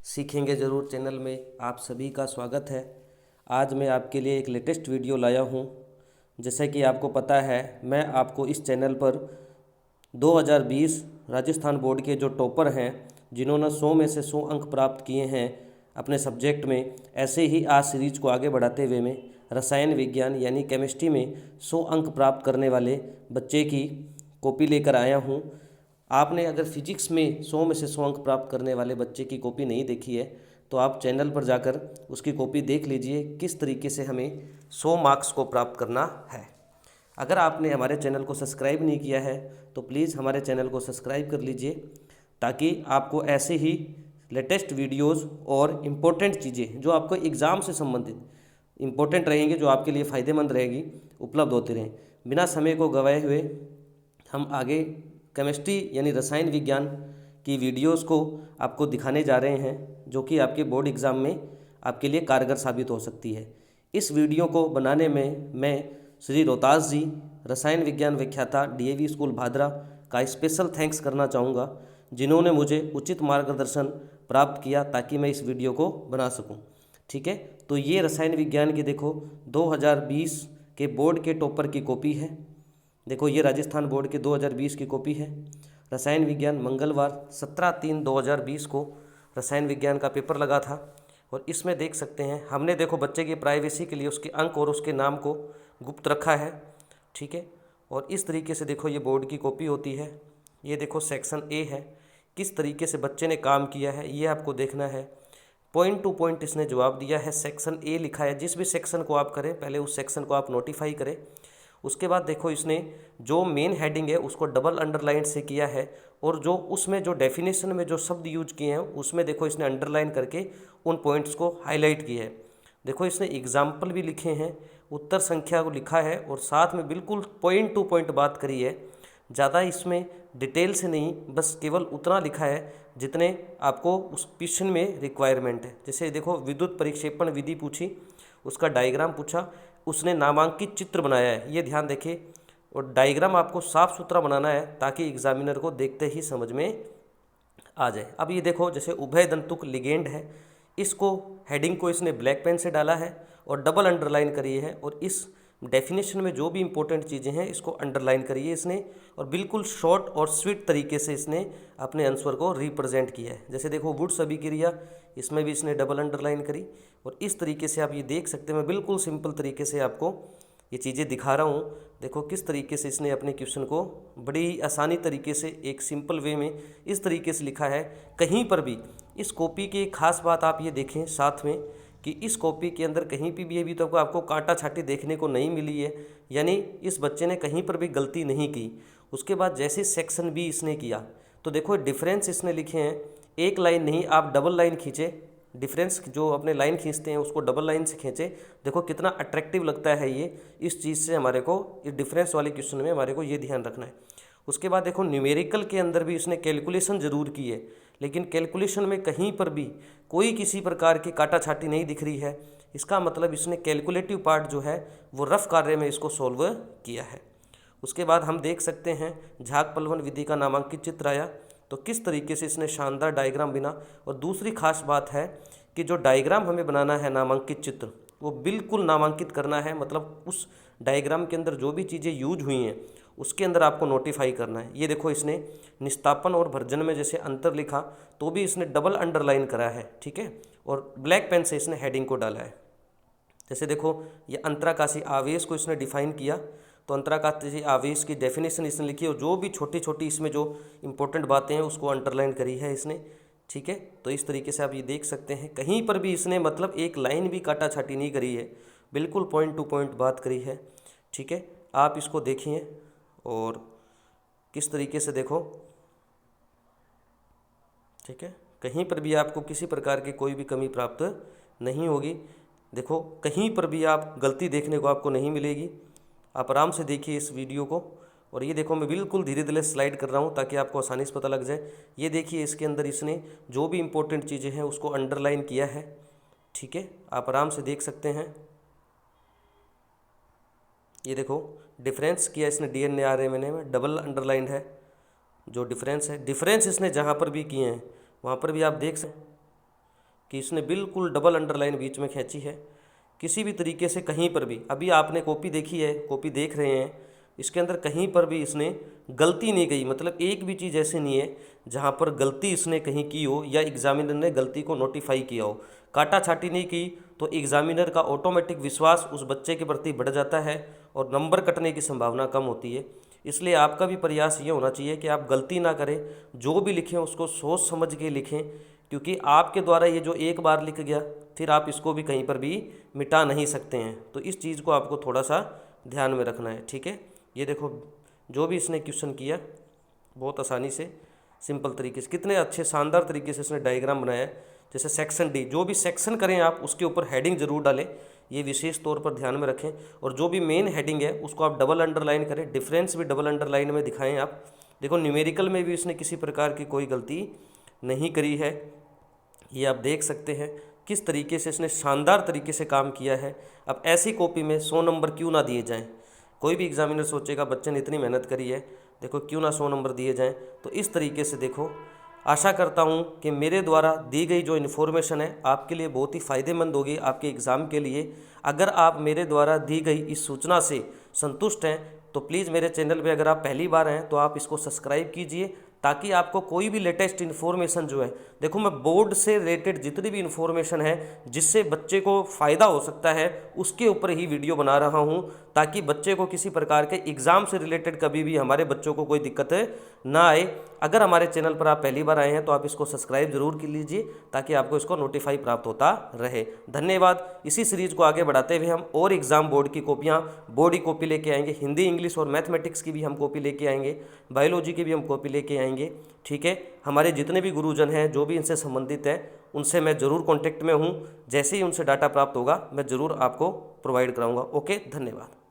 सीखेंगे ज़रूर चैनल में आप सभी का स्वागत है। आज मैं आपके लिए एक लेटेस्ट वीडियो लाया हूँ। जैसे कि आपको पता है, मैं आपको इस चैनल पर 2020 राजस्थान बोर्ड के जो टॉपर हैं, जिन्होंने 100 में से 100 अंक प्राप्त किए हैं अपने सब्जेक्ट में, ऐसे ही आज सीरीज को आगे बढ़ाते हुए मैं रसायन विज्ञान यानी केमिस्ट्री में 100 अंक प्राप्त करने वाले बच्चे की कॉपी लेकर आया हूँ। आपने अगर फिजिक्स में 100 में से 100 अंक प्राप्त करने वाले बच्चे की कॉपी नहीं देखी है तो आप चैनल पर जाकर उसकी कॉपी देख लीजिए, किस तरीके से हमें 100 मार्क्स को प्राप्त करना है। अगर आपने हमारे चैनल को सब्सक्राइब नहीं किया है तो प्लीज़ हमारे चैनल को सब्सक्राइब कर लीजिए, ताकि आपको ऐसे ही लेटेस्ट वीडियोस और इम्पोर्टेंट चीज़ें जो आपको एग्ज़ाम से संबंधित इम्पोर्टेंट रहेंगे, जो आपके लिए फ़ायदेमंद रहेगी, उपलब्ध होती रहें। बिना समय को गंवाए हुए हम आगे केमिस्ट्री यानी रसायन विज्ञान की वीडियोस को आपको दिखाने जा रहे हैं, जो कि आपके बोर्ड एग्ज़ाम में आपके लिए कारगर साबित हो सकती है। इस वीडियो को बनाने में मैं श्री रोहतास जी, रसायन विज्ञान व्याख्याता, डीएवी स्कूल भादरा का स्पेशल थैंक्स करना चाहूँगा, जिन्होंने मुझे उचित मार्गदर्शन प्राप्त किया ताकि मैं इस वीडियो को बना सकूँ। ठीक है, तो ये रसायन विज्ञान की देखो 2020 के बोर्ड के टॉपर की कॉपी है। देखो, ये राजस्थान बोर्ड के 2020 की कॉपी है। रसायन विज्ञान मंगलवार 17/3/2020 को रसायन विज्ञान का पेपर लगा था, और इसमें देख सकते हैं हमने, देखो, बच्चे की प्राइवेसी के लिए उसके अंक और उसके नाम को गुप्त रखा है। ठीक है, और इस तरीके से देखो ये बोर्ड की कॉपी होती है। ये देखो सेक्शन ए है, किस तरीके से बच्चे ने काम किया है ये आपको देखना है। पॉइंट टू पॉइंट इसने जवाब दिया है। सेक्शन ए लिखा है, जिस भी सेक्शन को आप करें पहले उस सेक्शन को आप नोटिफाई करें। उसके बाद देखो इसने जो मेन हेडिंग है उसको डबल अंडरलाइन से किया है, और जो उसमें जो डेफिनेशन में जो शब्द यूज किए हैं उसमें देखो इसने अंडरलाइन करके उन पॉइंट्स को हाईलाइट किया है। देखो इसने एग्जाम्पल भी लिखे हैं, उत्तर संख्या को लिखा है, और साथ में बिल्कुल पॉइंट टू पॉइंट बात करी है। ज़्यादा इसमें डिटेल से नहीं, बस केवल उतना लिखा है जितने आपको उस क्वेश्चन में रिक्वायरमेंट है। जैसे देखो विद्युत परिक्षेपण विधि पूछी, उसका डायग्राम पूछा, उसने नामांकित चित्र बनाया है, ये ध्यान देखें। और डायग्राम आपको साफ सुथरा बनाना है ताकि एग्जामिनर को देखते ही समझ में आ जाए। अब ये देखो जैसे उभय दंतुक लिगेंड है, इसको हेडिंग को इसने ब्लैक पेन से डाला है और डबल अंडरलाइन करी है, और इस डेफिनेशन में जो भी इंपॉर्टेंट चीज़ें हैं इसको अंडरलाइन करी है इसने, और बिल्कुल शॉर्ट और स्वीट तरीके से इसने अपने आंसर को रिप्रेजेंट किया है। जैसे देखो वुड्स अभिक्रिया, इसमें भी इसने डबल अंडरलाइन करी, और इस तरीके से आप ये देख सकते हैं। मैं बिल्कुल सिंपल तरीके से आपको ये चीज़ें दिखा रहा हूँ। देखो किस तरीके से इसने अपने क्वेश्चन को बड़ी आसानी तरीके से एक सिंपल वे में इस तरीके से लिखा है। कहीं पर भी इस कॉपी की एक खास बात आप ये देखें साथ में, कि इस कॉपी के अंदर कहीं पे भी अभी तक आपको कांटा छाटी देखने को नहीं मिली है, यानी इस बच्चे ने कहीं पर भी गलती नहीं की। उसके बाद जैसे सेक्शन बी इसने किया तो देखो डिफरेंस इसने लिखे हैं, एक लाइन नहीं आप डबल लाइन खींचे, डिफरेंस जो अपने लाइन खींचते हैं उसको डबल लाइन से खींचे। देखो कितना अट्रैक्टिव लगता है ये, इस चीज़ से हमारे को इस डिफरेंस वाले क्वेश्चन में हमारे को ये ध्यान रखना है। उसके बाद देखो न्यूमेरिकल के अंदर भी इसने कैलकुलेशन ज़रूर की है, लेकिन कैलकुलेशन में कहीं पर भी कोई किसी प्रकार की काटा छाटी नहीं दिख रही है। इसका मतलब इसने कैलकुलेटिव पार्ट जो है वो रफ कार्य में इसको सॉल्व किया है। उसके बाद हम देख सकते हैं झाग पलवन विधि का नामांकित चित्र आया, तो किस तरीके से इसने शानदार डायग्राम बना। और दूसरी खास बात है कि जो डायग्राम हमें बनाना है नामांकित चित्र, वो बिल्कुल नामांकित करना है, मतलब उस डायग्राम के अंदर जो भी चीज़ें यूज हुई हैं उसके अंदर आपको नोटिफाई करना है। ये देखो इसने निस्तापन और भर्जन में जैसे अंतर लिखा तो भी इसने डबल अंडरलाइन करा है। ठीक है, और ब्लैक पेन से इसने हेडिंग को डाला है। जैसे देखो ये अंतराकाशी आवेश को इसने डिफाइन किया, तो अंतराकाशी आवेश की डेफिनेशन इसने लिखी, और जो भी छोटी छोटी इसमें जो इंपॉर्टेंट बातें हैं उसको अंडरलाइन करी है इसने। ठीक है, तो इस तरीके से आप ये देख सकते हैं कहीं पर भी इसने मतलब एक लाइन भी काटा छाटी नहीं करी है, बिल्कुल पॉइंट टू पॉइंट बात करी है। ठीक है, आप इसको देखिए और किस तरीके से देखो। ठीक है, कहीं पर भी आपको किसी प्रकार की कोई भी कमी प्राप्त नहीं होगी। देखो कहीं पर भी आप गलती देखने को आपको नहीं मिलेगी। आप आराम से देखिए इस वीडियो को। और ये देखो मैं बिल्कुल धीरे धीरे स्लाइड कर रहा हूँ ताकि आपको आसानी से पता लग जाए। ये देखिए इसके अंदर इसने जो भी इम्पोर्टेंट चीज़ें हैं उसको अंडरलाइन किया है। ठीक है, आप आराम से देख सकते हैं। ये देखो डिफरेंस किया इसने डीएनए आरएनए में, डबल अंडरलाइन है जो डिफरेंस है। डिफरेंस इसने जहाँ पर भी किए हैं वहाँ पर भी आप देख सकते हैं। कि इसने बिल्कुल डबल अंडरलाइन बीच में खींची है। किसी भी तरीके से कहीं पर भी, अभी आपने कॉपी देखी है, कॉपी देख रहे हैं, इसके अंदर कहीं पर भी इसने गलती नहीं की, मतलब एक भी चीज़ ऐसी नहीं है जहाँ पर गलती इसने कहीं की हो या एग्जामिनर ने गलती को नोटिफाई किया हो। काटा छाटी नहीं की तो एग्जामिनर का ऑटोमेटिक विश्वास उस बच्चे के प्रति बढ़ जाता है और नंबर कटने की संभावना कम होती है। इसलिए आपका भी प्रयास ये होना चाहिए कि आप गलती ना करें, जो भी लिखें उसको सोच समझ के लिखें, क्योंकि आपके द्वारा ये जो एक बार लिख गया फिर आप इसको भी कहीं पर भी मिटा नहीं सकते हैं। तो इस चीज़ को आपको थोड़ा सा ध्यान में रखना है, ठीक है। ये देखो जो भी इसने क्वेश्चन किया बहुत आसानी से, सिंपल तरीके से, कितने अच्छे शानदार तरीके से इसने डायग्राम बनाया है। जैसे सेक्शन डी, जो भी सेक्शन करें आप उसके ऊपर हेडिंग जरूर डालें, ये विशेष तौर पर ध्यान में रखें। और जो भी मेन हेडिंग है उसको आप डबल अंडरलाइन करें, डिफरेंस भी डबल अंडरलाइन में दिखाएं आप। देखो न्यूमेरिकल में भी इसने किसी प्रकार की कोई गलती नहीं करी है, ये आप देख सकते हैं किस तरीके से इसने शानदार तरीके से काम किया है। अब ऐसी कॉपी में 100 नंबर क्यों ना दिए जाएं। कोई भी एग्जामिनर सोचेगा बच्चे ने इतनी मेहनत करी है, देखो क्यों ना 100 नंबर दिए जाएं। तो इस तरीके से देखो, आशा करता हूं कि मेरे द्वारा दी गई जो इन्फॉर्मेशन है आपके लिए बहुत ही फ़ायदेमंद होगी आपके एग्ज़ाम के लिए। अगर आप मेरे द्वारा दी गई इस सूचना से संतुष्ट हैं तो प्लीज़ मेरे चैनल पे अगर आप पहली बार हैं तो आप इसको सब्सक्राइब कीजिए, ताकि आपको कोई भी लेटेस्ट इन्फॉर्मेशन जो है, देखो मैं बोर्ड से रिलेटेड जितनी भी इन्फॉर्मेशन है जिससे बच्चे को फ़ायदा हो सकता है उसके ऊपर ही वीडियो बना रहा हूं, ताकि बच्चे को किसी प्रकार के एग्ज़ाम से रिलेटेड कभी भी हमारे बच्चों को कोई दिक्कत ना आए। अगर हमारे चैनल पर आप पहली बार आए हैं तो आप इसको सब्सक्राइब जरूर कर लीजिए, ताकि आपको इसको नोटिफाई प्राप्त होता रहे। धन्यवाद। इसी सीरीज़ को आगे बढ़ाते हुए हम और एग्ज़ाम बोर्ड की कॉपियाँ, बोर्ड की कॉपी लेके आएंगे, हिंदी इंग्लिश और मैथमेटिक्स की भी हम कॉपी लेके आएंगे, बायोलॉजी की भी हम कॉपी लेके आएंगे, ठीक है। हमारे जितने भी गुरुजन हैं जो भी इनसे संबंधित हैं उनसे मैं ज़रूर कांटेक्ट में हूँ, जैसे ही उनसे डाटा प्राप्त होगा मैं ज़रूर आपको प्रोवाइड कराऊंगा। ओके, धन्यवाद।